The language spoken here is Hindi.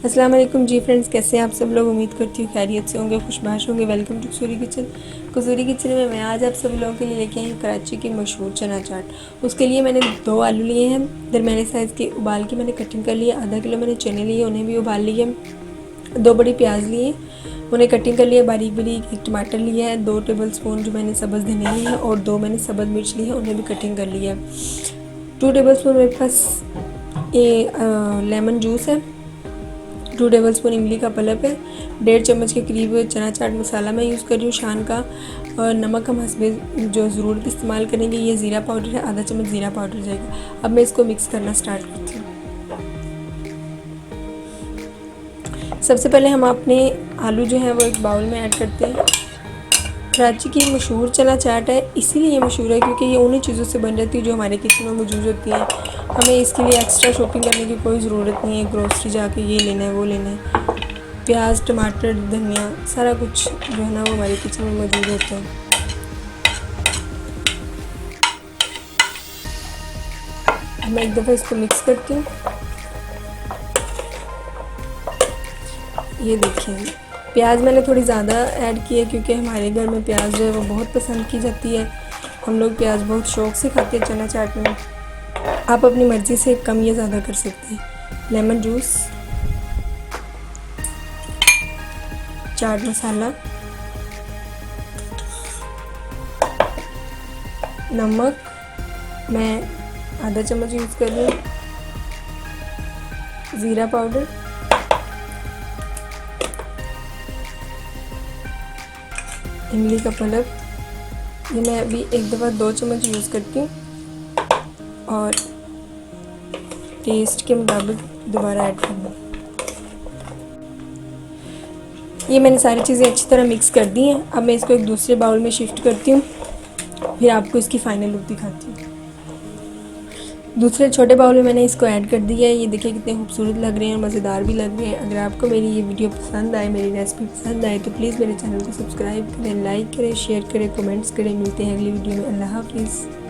अस्सलाम वालेकुम जी फ्रेंड्स, कैसे हैं आप सब लोग। उम्मीद करती हूँ खैरियत से होंगे, खुशबाश होंगे। Welcome to Kasuri kitchen. Kasuri kitchen में मैं आज आप सभी लोगों के लिए लेके आई हूँ कराची की मशहूर चना चाट। उसके लिए मैंने 2 आलू लिए हैं, दरमियाने साइज़ के, उबाल के मैंने कटिंग कर लिया। आधा किलो मैंने चने लिए, उन्हें भी उबाल लिया। 2 बड़ी प्याज लिए, उन्हें कटिंग कर लिया बारीक बारीक। 1 टमाटर लिया है, 2 टेबल स्पून जो मैंने सब्ज़ धनिया लिए हैं, और 2 मैंने सब्ज़ मिर्च ली है, उन्हें भी कटिंग कर लिया। 2 टेबल स्पून मेरे पास ये लेमन जूस है। 2 टेबल स्पून इमली का पल्प है। 1.5 चम्मच के करीब चना चाट मसाला मैं यूज़ कर रही हूँ शान का। और नमक हम हस्बे जो ज़रूरत इस्तेमाल करेंगे। ये ज़ीरा पाउडर है, आधा चम्मच ज़ीरा पाउडर जाएगा। अब मैं इसको मिक्स करना स्टार्ट करती हूँ। सबसे पहले हम अपने आलू जो है वो एक बाउल में ऐड करते हैं। कराची की मशहूर चना चाट है, इसीलिए मशहूर है क्योंकि ये उन्हीं चीज़ों से बन जाती है जो हमारे किचन में मौजूद होती हैं। हमें इसके लिए एक्स्ट्रा शॉपिंग करने की कोई ज़रूरत नहीं है, ग्रोसरी जाके ये लेना है वो लेना है। प्याज, टमाटर, धनिया, सारा कुछ जो है ना वो हमारे किचन में मौजूद होता है। मैं एक दफ़ा इसको मिक्स करती हूँ। ये देखिए, प्याज मैंने थोड़ी ज़्यादा ऐड की है क्योंकि हमारे घर में प्याज जो है वो बहुत पसंद की जाती है। हम लोग प्याज बहुत शौक़ से खाते हैं चना चाट में। आप अपनी मर्ज़ी से कम या ज़्यादा कर सकते हैं। लेमन जूस, चाट मसाला, नमक मैं आधा चम्मच यूज़ कर रही हूँ, ज़ीरा पाउडर, इमली का पल्प, ये मैं अभी एक दफ़ा 2 चम्मच यूज़ करती हूँ, और टेस्ट के मुताबिक दोबारा ऐड करना। ये मैंने सारी चीज़ें अच्छी तरह मिक्स कर दी हैं। अब मैं इसको एक दूसरे बाउल में शिफ्ट करती हूँ, फिर आपको इसकी फ़ाइनल लुक दिखाती हूँ। दूसरे छोटे बाउल में मैंने इसको ऐड कर दिया है। ये देखिए कितने खूबसूरत लग रहे हैं और मज़ेदार भी लग रहे हैं। अगर आपको मेरी ये वीडियो पसंद आए, मेरी रेसिपी पसंद आए, तो प्लीज़ मेरे चैनल को सब्सक्राइब करें, लाइक करें, शेयर करें, कमेंट्स करें। मिलते हैं अगली वीडियो में। अल्लाह हाफ़िज़।